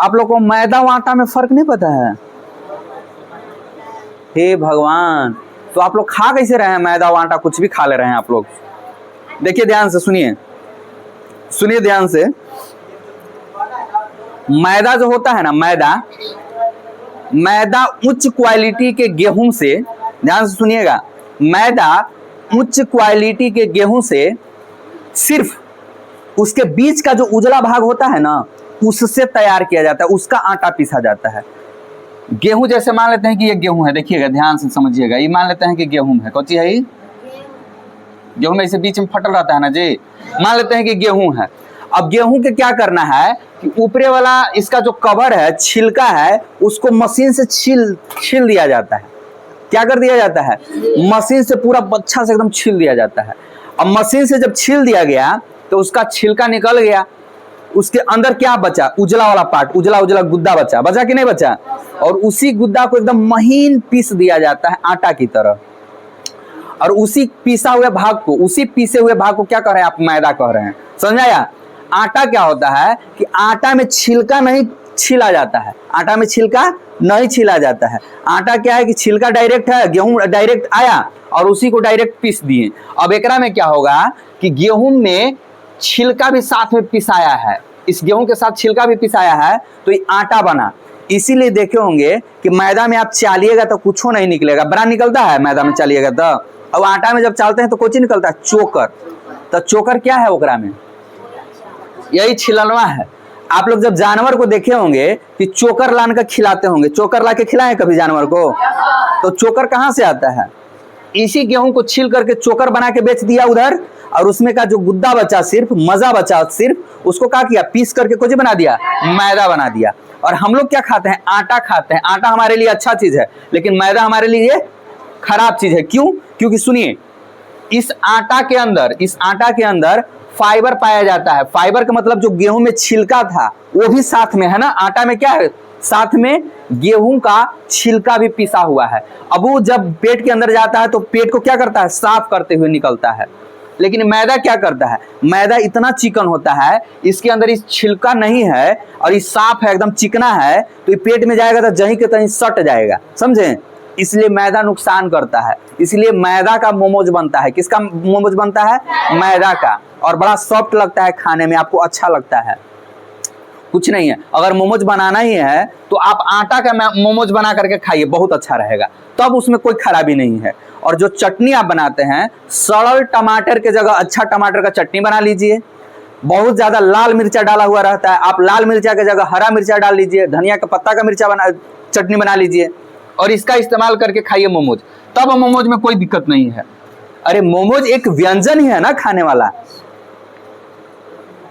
आप लोग को मैदा और आटा में फर्क नहीं पता है? हे भगवान, तो आप लोग खा कैसे रहे हैं? मैदा और आटा कुछ भी खा ले रहे हैं आप लोग। देखिए ध्यान से, सुनिए ध्यान से। मैदा जो होता है ना, मैदा उच्च क्वालिटी के गेहूं से, ध्यान से सुनिएगा, मैदा उच्च क्वालिटी के गेहूं से सिर्फ उसके बीच का जो उजला भाग होता है ना, उससे तैयार किया जाता है, उसका आटा पीसा जाता है। गेहूं जैसे मान लेते हैं कि ये गेहूं है, देखिएगा ध्यान से समझिएगा, ये मान लेते हैं कि गेहूं है, कौन सी है ये? गेहूं में इसे बीच में फटल रहता है ना जी, मान लेते हैं कि गेहूं है। अब गेहूं के क्या करना है कि ऊपरे वाला इसका जो कवर है, छिलका है, उसको मशीन से छील दिया जाता है। क्या कर दिया जाता है? मशीन से पूरा अच्छा से एकदम छील दिया जाता है। अब मशीन से जब छील दिया गया तो उसका छिलका निकल गया, उसके अंदर क्या बचा? उजला वाला पार्ट, उजला गुद्दा बचा कि नहीं बचा? और उसी गुद्दा को एकदम महीन पीस दिया जाता है आटा की तरह। और उसी पीसा हुए भाग को, उसी पीसे हुए भाग को क्या कह रहे हैं आप? मैदा कह रहे हैं। समझ आया? आटा क्या होता है कि आटा में छिलका नहीं छीला जाता है, आटा में छिलका नहीं छीला जाता है। आटा क्या है कि छिलका डायरेक्ट है, गेहूं डायरेक्ट आया और उसी को डायरेक्ट पीस दिए। अब एकरा में क्या होगा कि गेहूं में छिलका भी साथ में पिसाया है, इस गेहूं के साथ छिलका भी पिसाया है, तो ये आटा बना। इसीलिए देखे होंगे कि मैदा में आप चालिएगा तो कुछ नहीं निकलेगा, बड़ा निकलता है मैदा में चालिएगा तो। अब आटा में जब चालते हैं तो कुछ निकलता है? चोकर। तो चोकर क्या है ओकरा में? यही छिलनवा है। आप लोग जब जानवर को देखे होंगे कि चोकर लान कर खिलाते होंगे, चोकर ला के खिलाए कभी जानवर को? तो चोकर कहाँ से आता है? इसी गेहूं को छील करके चोकर बना के बेच दिया उधर, और उसमें का जो गुद्दा बचा, सिर्फ मजा बचा, सिर्फ उसको क्या किया? पीस करके कुछ बना दिया, मैदा बना दिया। और हम लोग क्या खाते हैं? आटा खाते हैं। आटा हमारे लिए अच्छा चीज है, लेकिन मैदा हमारे लिए खराब चीज है। क्यों? क्योंकि सुनिए, इस आटा के अंदर फाइबर पाया जाता है। फाइबर का मतलब जो गेहूं में छिलका था वो भी साथ में है ना। आटा में क्या है? साथ में गेहूं का छिलका भी पिसा हुआ है। अब वो जब पेट के अंदर जाता है तो पेट को क्या करता है? साफ करते हुए निकलता है। लेकिन मैदा क्या करता है? मैदा इतना चिकन होता है, इसके अंदर इस छिलका नहीं है और ये साफ है, एकदम चिकना है, तो ये पेट में जाएगा तो जहीं के तहीं सट जाएगा। समझे? इसलिए मैदा नुकसान करता है। इसलिए मैदा का मोमोज बनता है। किसका मोमोज बनता है? मैदा का। और बड़ा सॉफ्ट लगता है खाने में, आपको अच्छा लगता है। कुछ नहीं है, अगर मोमोज बनाना ही है तो आप आटा का मोमोज बना करके खाइए, बहुत अच्छा रहेगा, तब उसमें कोई खराबी नहीं है। और जो चटनी आप बनाते हैं, सड़ल टमाटर के जगह अच्छा टमाटर का चटनी बना लीजिए। बहुत ज्यादा लाल मिर्चा डाला हुआ रहता है, आप लाल मिर्चा के जगह हरा मिर्चा डाल लीजिए, धनिया का पत्ता का चटनी बना लीजिए और इसका इस्तेमाल करके खाइए मोमोज, तब मोमोज में कोई दिक्कत नहीं है। अरे मोमोज एक व्यंजन ही है ना खाने वाला,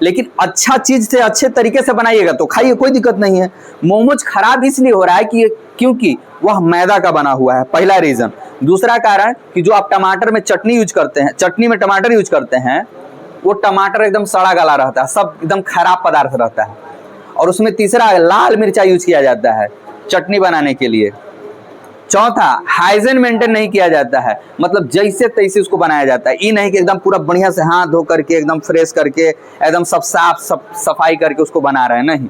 लेकिन अच्छा चीज से अच्छे तरीके से बनाइएगा तो खाइए, कोई दिक्कत नहीं है। मोमोज खराब इसलिए हो रहा है कि क्योंकि वह मैदा का बना हुआ है, पहला रीजन। दूसरा कारण कि जो आप टमाटर में चटनी यूज करते हैं, चटनी में टमाटर यूज करते हैं, वो टमाटर एकदम सड़ा गला रहता है, सब एकदम खराब पदार्थ रहता है। और उसमें तीसरा लाल मिर्चा यूज किया जाता है चटनी बनाने के लिए। चौथा, हाइजीन मेंटेन नहीं किया जाता है, मतलब जैसे तैसे उसको बनाया जाता है। ये नहीं कि एकदम पूरा बढ़िया से हाथ धो करके एकदम फ्रेश करके एकदम सब साफ सफाई करके उसको बना रहे हैं, नहीं।